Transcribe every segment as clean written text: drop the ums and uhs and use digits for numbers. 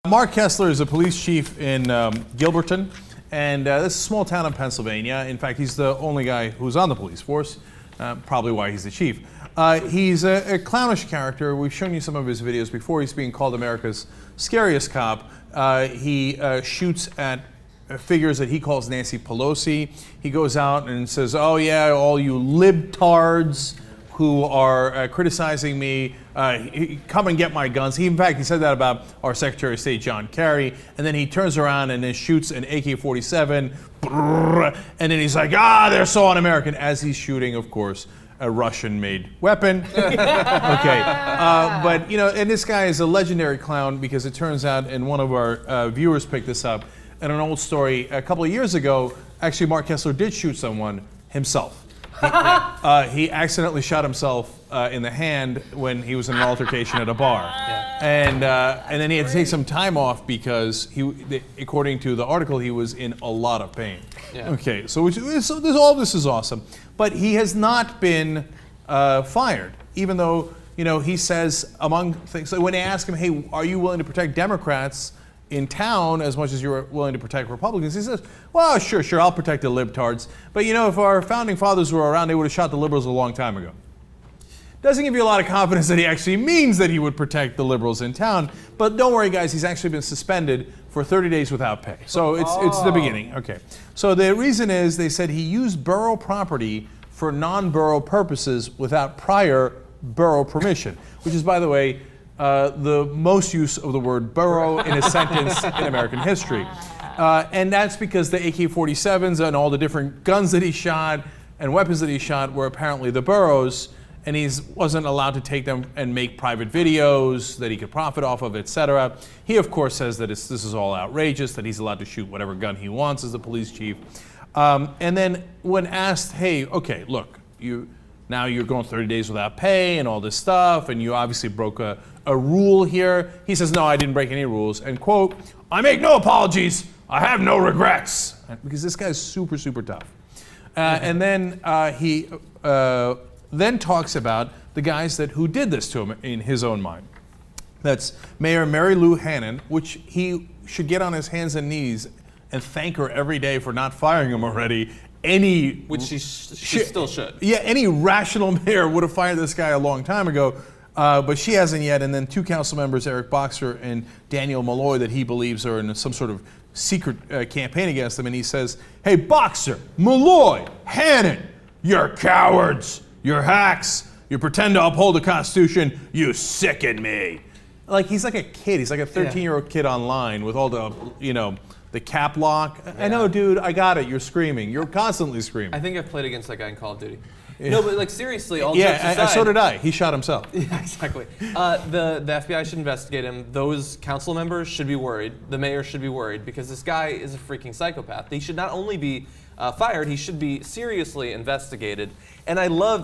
Mark Kessler is a police chief in Gilberton, and this is a small town in Pennsylvania. In fact, he's the only guy who's on the police force, probably why he's the chief. He's a clownish character. We've shown you some of his videos before. He's being called America's scariest cop. He shoots at figures that he calls Nancy Pelosi. He goes out and says, "Oh yeah, all you libtards who are criticizing me, come and get my guns." In fact, he said that about our Secretary of State, John Kerry, and then he turns around and then shoots an AK-47, and then he's like, they're so un-American, as he's shooting, of course, a Russian-made weapon. Okay, but, you know, and this guy is a legendary clown because it turns out, and one of our viewers picked this up, in an old story, a couple of years ago, actually Mark Kessler did shoot someone himself. He accidentally shot himself in the hand when he was in an altercation at a bar, and then he had to take some time off because according to the article, he was in a lot of pain. Yeah. Okay, so all this is awesome, but he has not been fired, even though he says among things. So when they ask him, "Hey, are you willing to protect Democrats in town as much as you're willing to protect Republicans?" He says, "Well, sure, I'll protect the libtards. But if our founding fathers were around, they would have shot the liberals a long time ago." Doesn't give you a lot of confidence that he actually means that he would protect the liberals in town. But don't worry, guys, he's actually been suspended for 30 days without pay. So it's the beginning. Okay. So the reason is they said he used borough property for non-borough purposes without prior borough permission, which is, by the way, the most use of the word borough in a sentence in American history. And that's because the AK-47s and all the different guns that he shot and weapons that he shot were apparently the borough's, and he wasn't allowed to take them and make private videos that he could profit off of, etc. He, of course, says that this is all outrageous, that he's allowed to shoot whatever gun he wants as the police chief. And then when asked, "Hey, okay, look, now you're going 30 days without pay and all this stuff, and you obviously broke a rule here," he says, "No, I didn't break any rules," and quote, "I make no apologies, I have no regrets," because this guy's super, super tough. And then he then talks about the guys who did this to him in his own mind. That's Mayor Mary Lou Hannon, which he should get on his hands and knees and thank her every day for not firing him already. Which she still should. Yeah, any rational mayor would have fired this guy a long time ago, but she hasn't yet. And then two council members, Eric Boxer and Daniel Malloy, that he believes are in some sort of secret campaign against him. And he says, "Hey, Boxer, Malloy, Hannon, you're cowards, you're hacks, you pretend to uphold the Constitution, you sicken me." Like, he's like a kid. He's like a 13-year-old kid online with all the, the cap lock. Yeah. I know, dude, I got it. You're screaming. You're constantly screaming. I think I've played against that guy in Call of Duty. Yeah. No, but like seriously, all jokes aside. Yeah, so did I. He shot himself. Yeah, exactly. The FBI should investigate him. Those council members should be worried. The mayor should be worried because this guy is a freaking psychopath. He should not only be fired, he should be seriously investigated. And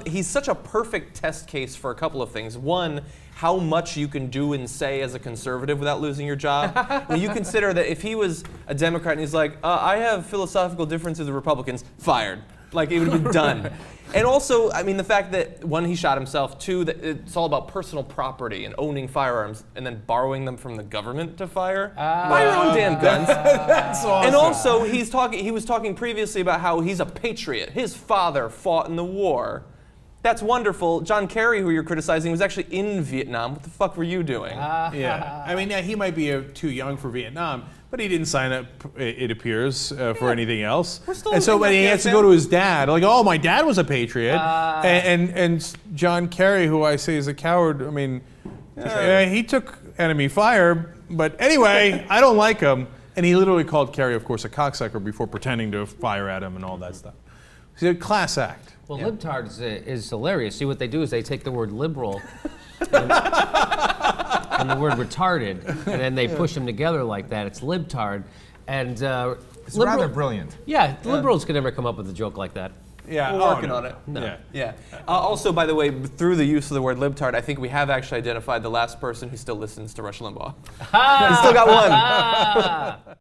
he's such a perfect test case for a couple of things. One, how much you can do and say as a conservative without losing your job. When you consider that if he was a Democrat and he's like, "I have philosophical differences with Republicans," fired. Like, it would have been done. And also, I mean, the fact that, one, he shot himself, two, that it's all about personal property and owning firearms and then borrowing them from the government to fire. Buy your own damn guns. That's awesome. And also, he was talking previously about how he's a patriot. His father fought in the war. That's wonderful. John Kerry, who you're criticizing, was actually in Vietnam. What the fuck were you doing? Yeah. I mean, he might be too young for Vietnam, but he didn't sign up, it appears, for anything else. And so when he has to go to his dad, like, "Oh, my dad was a patriot," and John Kerry, who I say is a coward, I mean, he took enemy fire, but anyway, I don't like him. And he literally called Kerry, of course, a cocksucker before pretending to fire at him and all that stuff. It's a class act. Well, libtards is hilarious. See, what they do is they take the word liberal and the word retarded, and then they push them together like that. It's libtard. And it's rather brilliant. Yeah, liberals could never come up with a joke like that. Yeah, we're working on it. No. Yeah. Also, by the way, through the use of the word libtard, I think we have actually identified the last person who still listens to Rush Limbaugh. He's still got one.